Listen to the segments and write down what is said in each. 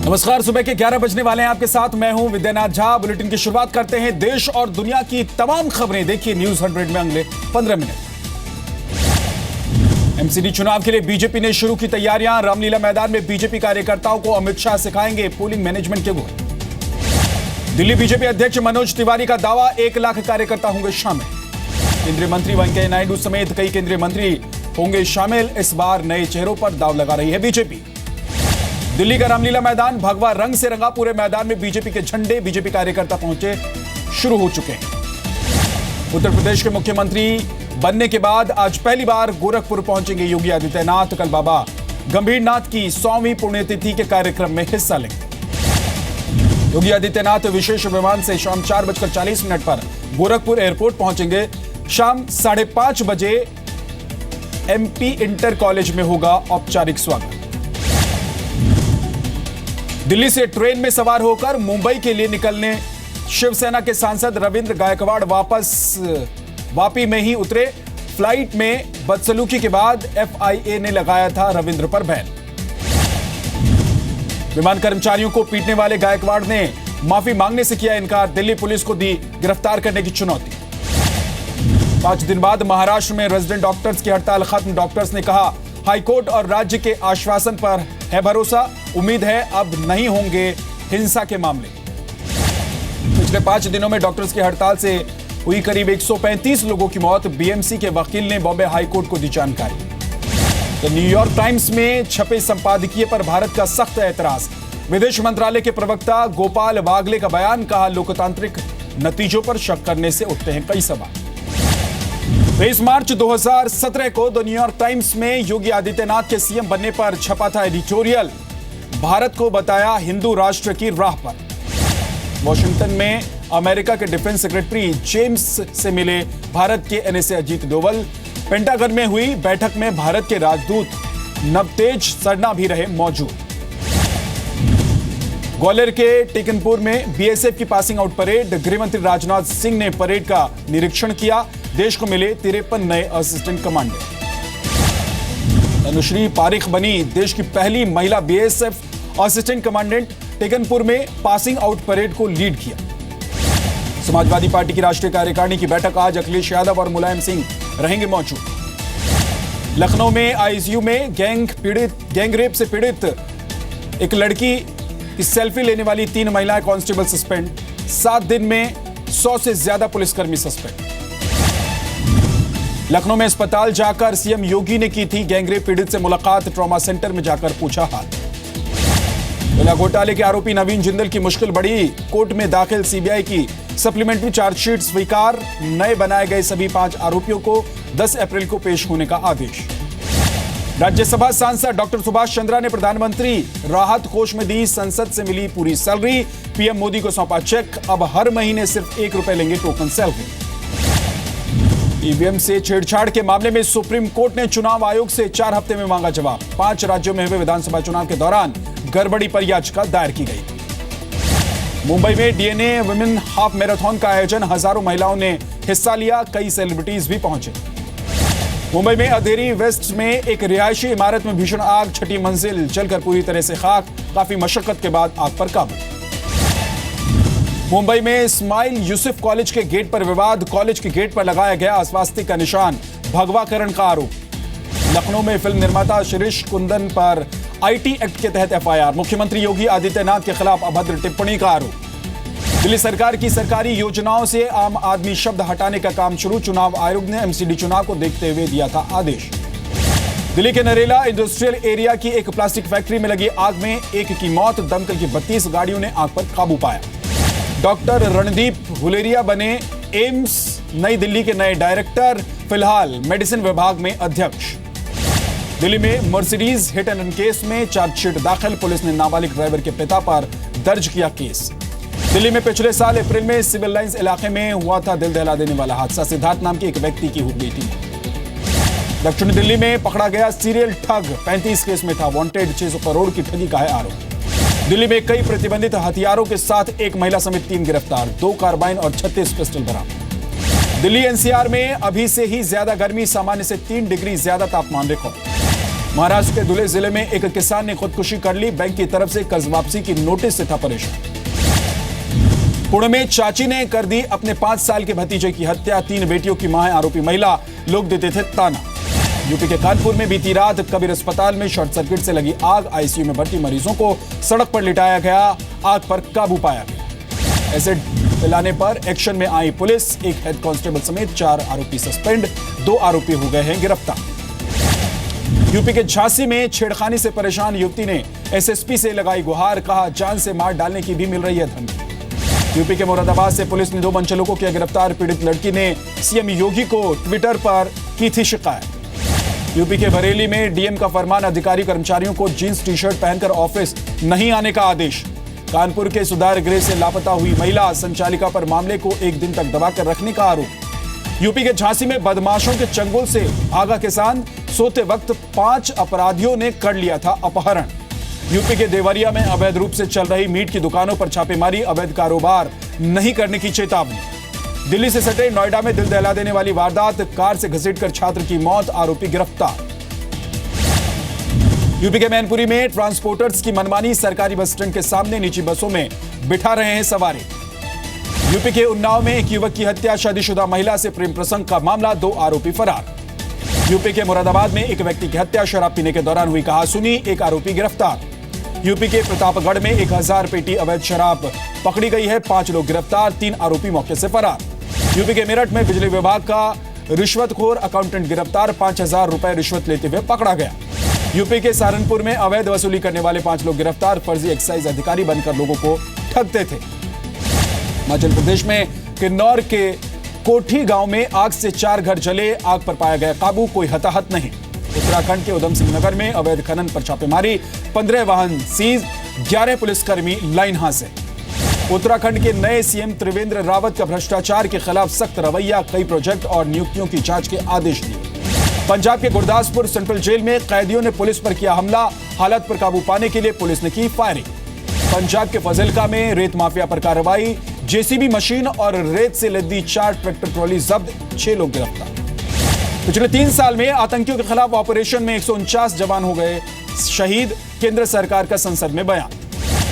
नमस्कार, सुबह के 11 बजने वाले हैं। आपके साथ मैं हूं विद्यानाथ झा। बुलेटिन की शुरुआत करते हैं। देश और दुनिया की तमाम खबरें देखिए न्यूज 100 में अगले 15 मिनट। एमसीडी चुनाव के लिए बीजेपी ने शुरू की तैयारियां। रामलीला मैदान में बीजेपी कार्यकर्ताओं को अमित शाह सिखाएंगे पोलिंग मैनेजमेंट के गुर। दिल्ली बीजेपी अध्यक्ष मनोज तिवारी का दावा, 1 लाख कार्यकर्ता होंगे शामिल। केंद्रीय मंत्री वेंकैया नायडू समेत कई केंद्रीय मंत्री होंगे शामिल। इस बार नए चेहरों पर दाव लगा रही है बीजेपी। दिल्ली का रामलीला मैदान भगवा रंग से रंगा। पूरे मैदान में बीजेपी के झंडे, बीजेपी कार्यकर्ता पहुंचे शुरू हो चुके हैं। उत्तर प्रदेश के मुख्यमंत्री बनने के बाद आज पहली बार गोरखपुर पहुंचेंगे योगी आदित्यनाथ। कल बाबा गंभीरनाथ की 100वीं पुण्यतिथि के कार्यक्रम में हिस्सा लेंगे। योगी आदित्यनाथ विशेष विमान से शाम 4:40 पर गोरखपुर एयरपोर्ट पहुंचेंगे। शाम 5:30 बजे एमपी इंटर कॉलेज में होगा औपचारिक स्वागत। दिल्ली से ट्रेन में सवार होकर मुंबई के लिए निकलने शिवसेना के सांसद रविंद्र गायकवाड़ वापी में ही उतरे। फ्लाइट में बदसलूकी के बाद एफआईए ने लगाया था रविंद्र पर बैन। विमान कर्मचारियों को पीटने वाले गायकवाड़ ने माफी मांगने से किया इनकार। दिल्ली पुलिस को दी गिरफ्तार करने की चुनौती। 5 दिन बाद महाराष्ट्र में रेजिडेंट डॉक्टर्स की हड़ताल खत्म। डॉक्टर्स ने कहा, हाईकोर्ट और राज्य के आश्वासन पर है भरोसा। उम्मीद है अब नहीं होंगे हिंसा के मामले। पिछले 5 दिनों में डॉक्टर्स की हड़ताल से हुई करीब 135 लोगों की मौत। बीएमसी के वकील ने बॉम्बे हाईकोर्ट को दी जानकारी। तो न्यूयॉर्क टाइम्स में छपे संपादकीय पर भारत का सख्त ऐतराज। विदेश मंत्रालय के प्रवक्ता गोपाल बागले का बयान, कहा लोकतांत्रिक नतीजों पर शक करने से उठते हैं कई सवाल। 23 मार्च 2017 को द न्यूयॉर्क टाइम्स में योगी आदित्यनाथ के सीएम बनने पर छपा था एडिटोरियल। भारत को बताया हिंदू राष्ट्र की राह पर। वॉशिंगटन में अमेरिका के डिफेंस सेक्रेटरी जेम्स से मिले भारत के एनएसए अजीत डोवल। पेंटागन में हुई बैठक में भारत के राजदूत नवतेज सरना भी रहे मौजूद। ग्वालियर के टेकनपुर में बीएसएफ की पासिंग आउट परेड। गृहमंत्री राजनाथ सिंह ने परेड का निरीक्षण किया। देश को मिले 53 नए असिस्टेंट कमांडर। अनुश्री पारिख बनी देश की पहली महिला बीएसएफ असिस्टेंट कमांडेंट। टेकनपुर में पासिंग आउट परेड को लीड किया। समाजवादी पार्टी की राष्ट्रीय कार्यकारिणी की बैठक आज। अखिलेश यादव और मुलायम सिंह रहेंगे मौजूद। लखनऊ में आईसीयू में गैंग रेप से पीड़ित एक लड़की की सेल्फी लेने वाली 3 महिलाएं कांस्टेबल सस्पेंड। 7 दिन में 100 से ज्यादा पुलिसकर्मी सस्पेंड। लखनऊ में अस्पताल जाकर सीएम योगी ने की थी गैंगरेप पीड़ित से मुलाकात। ट्रॉमा सेंटर में जाकर पूछा हाल। कोयला घोटाले के आरोपी नवीन जिंदल की मुश्किल बढ़ी। कोर्ट में दाखिल सीबीआई की सप्लीमेंट्री चार्जशीट स्वीकार। नए बनाए गए सभी 5 आरोपियों को 10 अप्रैल को पेश होने का आदेश। राज्यसभा सांसद डॉक्टर सुभाष चंद्रा ने प्रधानमंत्री राहत कोष में दी। संसद से मिली पूरी सैलरी। पीएम मोदी को सौंपा चेक। अब हर महीने सिर्फ 1 रुपए लेंगे टोकन सैलरी। ईवीएम से छेड़छाड़ के मामले में सुप्रीम कोर्ट ने चुनाव आयोग से 4 हफ्ते में मांगा जवाब। 5 राज्यों में हुए विधानसभा चुनाव के दौरान गड़बड़ी पर याचिका दायर की गई। मुंबई में डीएनए वुमेन हाफ मैराथन का आयोजन। हजारों महिलाओं ने हिस्सा लिया। कई सेलिब्रिटीज भी पहुंचे। मुंबई में अंधेरी वेस्ट में एक रिहायशी इमारत में भीषण आग। 6ठी मंजिल जलकर पूरी तरह से खाक। काफी मशक्कत के बाद आग पर काबू। मुंबई में इस्माइल यूसुफ कॉलेज के गेट पर विवाद। कॉलेज के गेट पर लगाया गया अस्वास्तिक का निशान। भगवाकरण का आरोप। लखनऊ में फिल्म निर्माता शिरीष कुंदन पर आईटी एक्ट के तहत एफआईआर। मुख्यमंत्री योगी आदित्यनाथ के खिलाफ अभद्र टिप्पणी का आरोप। दिल्ली सरकार की सरकारी योजनाओं से आम आदमी शब्द हटाने का काम शुरू। चुनाव आयोग ने एमसीडी चुनाव को देखते हुए दिया था आदेश। दिल्ली के नरेला इंडस्ट्रियल एरिया की एक प्लास्टिक फैक्ट्री में लगी आग में एक की मौत। दमकल की 32 गाड़ियों ने आग पर काबू पाया। डॉक्टर रणदीप हुलेरिया बने एम्स नई दिल्ली के नए डायरेक्टर। फिलहाल मेडिसिन विभाग में अध्यक्ष। दिल्ली में Mercedes hit and run case में चार्जशीट दाखिल। पुलिस ने नाबालिग ड्राइवर के पिता पर दर्ज किया केस। दिल्ली में पिछले साल अप्रैल में सिविल लाइंस इलाके में हुआ था दिल दहला देने वाला हादसा। सिद्धार्थ नाम के एक व्यक्ति की हो गई थी। दक्षिण दिल्ली में पकड़ा गया सीरियल ठग। 35 केस में था वांटेड। 600 करोड़ की ठगी का है आरोप। दिल्ली में कई प्रतिबंधित हथियारों के साथ एक महिला समेत 3 गिरफ्तार। 2 कार्बाइन और 36 पिस्टल बरामद। दिल्ली एनसीआर में अभी से ही ज्यादा गर्मी। सामान्य से 3 डिग्री ज्यादा तापमान रिकॉर्ड। महाराष्ट्र के धुले जिले में एक किसान ने खुदकुशी कर ली। बैंक की तरफ से कर्ज वापसी की नोटिस से था परेशान। पुणे में चाची ने कर दी अपने 5 साल के भतीजे की हत्या। 3 बेटियों की मां है आरोपी महिला। लोग देते थे ताना। यूपी के कानपुर में बीती रात कबीर अस्पताल में शॉर्ट सर्किट से लगी आग। आईसीयू में भर्ती मरीजों को सड़क पर लिटाया गया। आग पर काबू पाया गया। एसिड पिलाने पर एक्शन में आई पुलिस। एक हेड कांस्टेबल समेत 4 आरोपी सस्पेंड। 2 आरोपी हो गए हैं गिरफ्तार। यूपी के झांसी में छेड़खानी से परेशान युवती ने एसएसपी से लगाई गुहार। कहा जान से मार डालने की भी मिल रही है धमकी। यूपी के मुरादाबाद से पुलिस ने 2 मनचलों को किया गिरफ्तार। पीड़ित लड़की ने सीएम योगी को ट्विटर पर की थी शिकायत। यूपी के बरेली में डीएम का फरमान। अधिकारी कर्मचारियों को जींस टी शर्ट पहनकर ऑफिस नहीं आने का आदेश। कानपुर के सुधार गृह से लापता हुई महिला संचालिका पर मामले को 1 दिन तक दबाकर रखने का आरोप। यूपी के झांसी में बदमाशों के चंगुल से आगा किसान। सोते वक्त 5 अपराधियों ने कर लिया था अपहरण। यूपी के देवरिया में अवैध रूप से चल रही मीट की दुकानों पर छापेमारी। अवैध कारोबार नहीं करने की चेतावनी। दिल्ली से सटे नोएडा में दिल दहला देने वाली वारदात। कार से घसीटकर छात्र की मौत। आरोपी गिरफ्तार। यूपी के मैनपुरी में ट्रांसपोर्टर्स की मनमानी। सरकारी बस स्टैंड के सामने निजी बसों में बिठा रहे हैं सवारी। यूपी के उन्नाव में एक युवक की हत्या। शादीशुदा महिला से प्रेम प्रसंग का मामला। 2 आरोपी फरार। यूपी के मुरादाबाद में एक व्यक्ति की हत्या। शराब पीने के दौरान हुई कहासुनी। 1 आरोपी गिरफ्तार। यूपी के प्रतापगढ़ में 1000 पेटी अवैध शराब पकड़ी गई है। 5 लोग गिरफ्तार। 3 आरोपी मौके से फरार। यूपी के मेरठ में बिजली विभाग का रिश्वतखोर अकाउंटेंट गिरफ्तार। 5000 रुपए रिश्वत लेते हुए पकड़ा गया। यूपी के सहारनपुर में अवैध वसूली करने वाले 5 लोग गिरफ्तार। फर्जी एक्साइज अधिकारी बनकर लोगों को ठगते थे। हिमाचल प्रदेश में किन्नौर के कोठी गांव में आग से 4 घर जले। आग पर पाया गया काबू। कोई हताहत नहीं। उत्तराखंड के उधम सिंह नगर में अवैध खनन पर छापेमारी। 15 वाहन सीज। 11 पुलिसकर्मी लाइन हाजिर। उत्तराखंड के नए सीएम त्रिवेंद्र रावत का भ्रष्टाचार के खिलाफ सख्त रवैया। कई प्रोजेक्ट और नियुक्तियों की जांच के आदेश दिए। पंजाब के गुरदासपुर सेंट्रल जेल में कैदियों ने पुलिस पर किया हमला। हालात पर काबू पाने के लिए पुलिस ने की फायरिंग। पंजाब के फजिल्का में रेत माफिया पर कार्रवाई। जेसीबी मशीन और रेत से लदी 4 ट्रैक्टर ट्रॉली जब्त। 6 लोग गिरफ्तार। पिछले 3 साल में आतंकियों के खिलाफ ऑपरेशन में 149 जवान हो गए शहीद। केंद्र सरकार का संसद में बयान।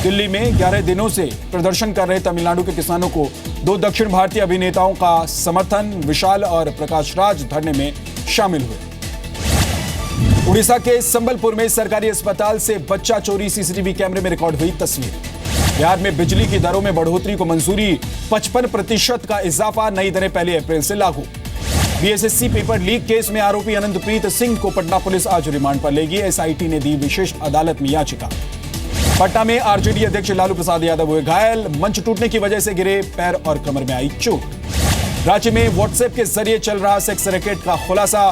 दिल्ली में 11 दिनों से प्रदर्शन कर रहे तमिलनाडु के किसानों को 2 दक्षिण भारतीय अभिनेताओं का समर्थन। विशाल और प्रकाश राज धरने में शामिल हुए। उड़ीसा के संबलपुर में सरकारी अस्पताल से बच्चा चोरी। सीसीटीवी कैमरे में रिकॉर्ड हुई तस्वीर। बिहार में बिजली की दरों में बढ़ोतरी को मंजूरी। 55% का इजाफा। नई दरें 1 अप्रैल से लागू। बीएसएससी पेपर लीक केस में आरोपी अनंतप्रीत सिंह को पटना पुलिस आज रिमांड पर लेगी। एसआईटी ने दी विशेष अदालत में याचिका। पटना में आरजेडी अध्यक्ष लालू प्रसाद यादव हुए घायल। मंच टूटने की वजह से गिरे। पैर और कमर में आई चोट। राज्य में व्हाट्सएप के जरिए चल रहा सेक्स रैकेट का खुलासा।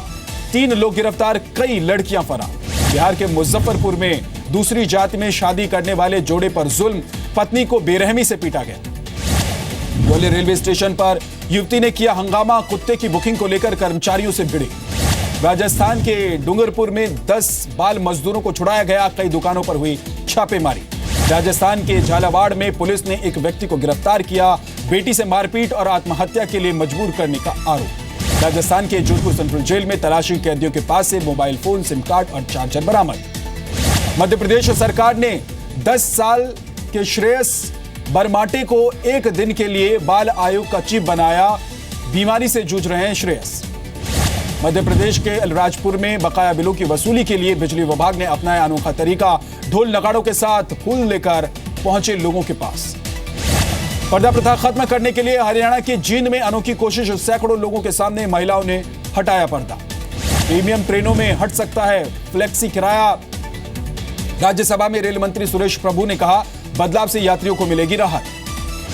3 लोग गिरफ्तार। कई लड़कियां फरार। बिहार के मुजफ्फरपुर में दूसरी जाति में शादी करने वाले जोड़े पर जुल्म। पत्नी को बेरहमी से पीटा गया। ग्वालियर रेलवे स्टेशन पर युवती ने किया हंगामा। कुत्ते की बुकिंग को लेकर कर्मचारियों से भिड़ी। राजस्थान के डूंगरपुर में 10 बाल मजदूरों को छुड़ाया गया। कई दुकानों पर हुई छापेमारी। राजस्थान के झालावाड़ में पुलिस ने एक व्यक्ति को गिरफ्तार किया। बेटी से मारपीट और आत्महत्या के लिए मजबूर करने का आरोप। राजस्थान के जोधपुर सेंट्रल जेल में तलाशी। कैदियों के पास से मोबाइल फोन, सिम कार्ड और चार्जर बरामद। मध्य प्रदेश सरकार ने 10 साल के श्रेयस बरमाटे को 1 दिन के लिए बाल आयोग का चीफ बनाया। बीमारी से जूझ रहे हैं श्रेयस। मध्य प्रदेश के अलीराजपुर में बकाया बिलों की वसूली के लिए बिजली विभाग ने अपनाया अनोखा तरीका। ढोल नगाड़ों के साथ फूल लेकर पहुंचे लोगों के पास। पर्दा प्रथा खत्म करने के लिए हरियाणा के जींद में अनोखी कोशिश। सैकड़ों लोगों के सामने महिलाओं ने हटाया पर्दा। प्रीमियम ट्रेनों में हट सकता है फ्लेक्सी किराया। राज्यसभा में रेल मंत्री सुरेश प्रभु ने कहा बदलाव से यात्रियों को मिलेगी राहत।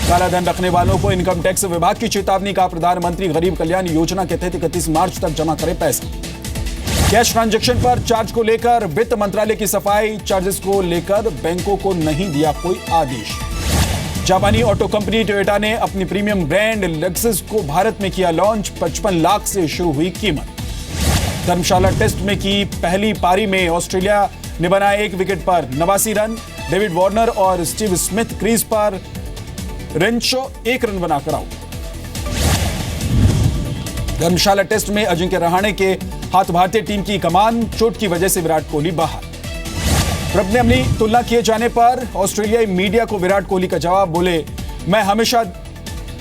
काला धन रखने वालों को इनकम टैक्स विभाग की चेतावनी। का प्रधानमंत्री गरीब कल्याण योजना के तहत 31 मार्च तक जमा करें पैसा। कैश ट्रांजैक्शन पर चार्ज को लेकर वित्त मंत्रालय की सफाई। चार्जेस को लेकर बैंकों को नहीं दिया कोई आदेश। जापानी ऑटो कंपनी टोयोटा ने अपनी प्रीमियम ब्रांड लेक्सस को भारत में किया लॉन्च। 55 लाख से शुरू हुई कीमत। धर्मशाला टेस्ट में की पहली पारी में ऑस्ट्रेलिया ने बनाए 1 विकेट पर 89 रन। डेविड वार्नर और स्टीव स्मिथ क्रीज पर। रेंशो 1 रन बनाकर आउट। धर्मशाला टेस्ट में अजिंक्य रहाणे के हाथ भारतीय टीम की कमान, चोट की वजह से विराट कोहली बाहर। ट्रंप ने अपनी तुलना किए जाने पर ऑस्ट्रेलियाई मीडिया को विराट कोहली का जवाब, बोले मैं हमेशा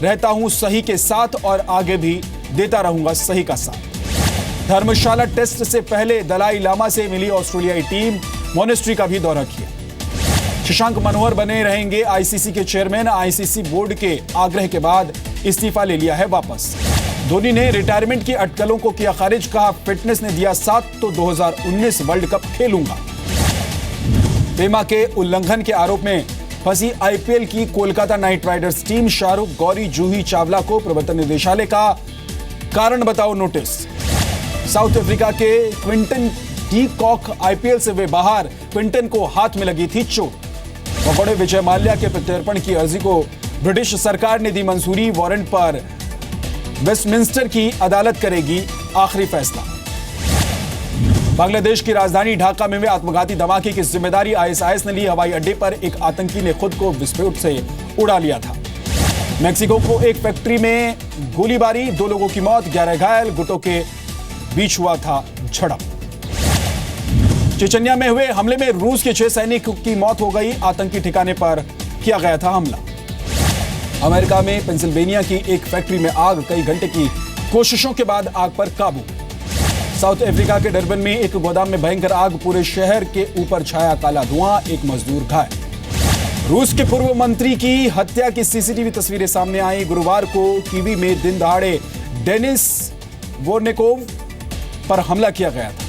रहता हूं सही के साथ और आगे भी देता रहूंगा सही का साथ। धर्मशाला टेस्ट से पहले दलाई लामा से मिली ऑस्ट्रेलियाई टीम, मॉनेस्ट्री का भी दौरा किया। शशांक मनोहर बने रहेंगे आईसीसी के चेयरमैन। आईसीसी बोर्ड के आग्रह के बाद इस्तीफा ले लिया है वापस। धोनी ने रिटायरमेंट की अटकलों को किया खारिज, कहा फिटनेस ने दिया साथ तो 2019 वर्ल्ड कप खेलूंगा। पेमा के उल्लंघन के आरोप में फंसी आईपीएल की Kolkata Knight Riders team, Shahrukh, Gauri, Juhi Chawla को प्रवर्तन निदेशालय का कारण बताओ नोटिस। साउथ अफ्रीका के क्विंटन डी कॉक आईपीएल से वे बाहर, क्विंटन को हाथ में लगी थी चोट। भगोड़े विजय माल्या के प्रत्यर्पण की अर्जी को ब्रिटिश सरकार ने दी मंजूरी, वारंट पर वेस्टमिंस्टर की अदालत करेगी आखिरी फैसला। बांग्लादेश की राजधानी ढाका में हुए आत्मघाती धमाके की जिम्मेदारी आईएसआईएस ने ली। हवाई अड्डे पर एक आतंकी ने खुद को विस्फोट से उड़ा लिया था। मेक्सिको को एक फैक्ट्री में गोलीबारी, 2 लोगों की मौत, 11 घायल, गुटों के बीच हुआ था झड़प। चेचन्या में हुए हमले में रूस के 6 सैनिकों की मौत हो गई। आतंकी ठिकाने पर किया गया था हमला। अमेरिका में पेंसिल्वेनिया की एक फैक्ट्री में आग, कई घंटे की कोशिशों के बाद आग पर काबू। साउथ अफ्रीका के डरबन में एक गोदाम में भयंकर आग, पूरे शहर के ऊपर छाया काला धुआं, एक मजदूर घायल। रूस के पूर्व मंत्री की हत्या की सीसीटीवी तस्वीरें सामने आई। गुरुवार को कीवी में दिन दहाड़े डेनिस वोर्नेकोव पर हमला किया गया था।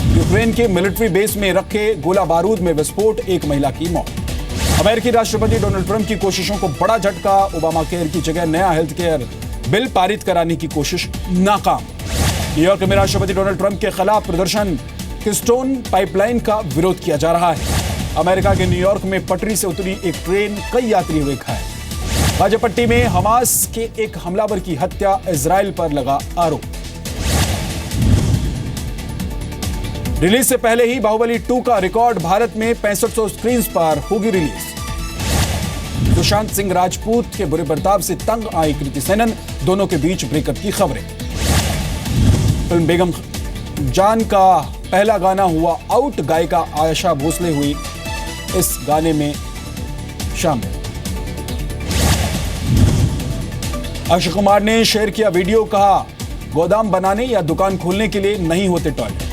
यूक्रेन के मिलिट्री बेस में रखे गोला बारूद में विस्फोट, एक महिला की मौत। अमेरिकी राष्ट्रपति डोनाल्ड ट्रंप की कोशिशों को बड़ा झटका, ओबामा केयर की जगह नया हेल्थ केयर बिल पारित कराने की कोशिश नाकाम। न्यूयॉर्क में राष्ट्रपति डोनाल्ड ट्रंप के खिलाफ प्रदर्शन, किस्टोन पाइपलाइन का विरोध किया जा रहा है। अमेरिका के न्यूयॉर्क में पटरी से उतरी एक ट्रेन, कई यात्री हुए घायल। राजपट्टी में हमास के एक हमलावर की हत्या, इजराइल पर लगा आरोप। रिलीज से पहले ही बाहुबली 2 का रिकॉर्ड, भारत में 6500 स्क्रीन पर होगी रिलीज। सुशांत सिंह राजपूत के बुरे बर्ताव से तंग आई कृति सेनन, दोनों के बीच ब्रेकअप की खबरें। फिल्म बेगम जान का पहला गाना हुआ आउट, गायिका आयशा भोसले हुई इस गाने में शामिल। अक्षय कुमार ने शेयर किया वीडियो, कहा गोदाम बनाने या दुकान खोलने के लिए नहीं होते टॉयलेट।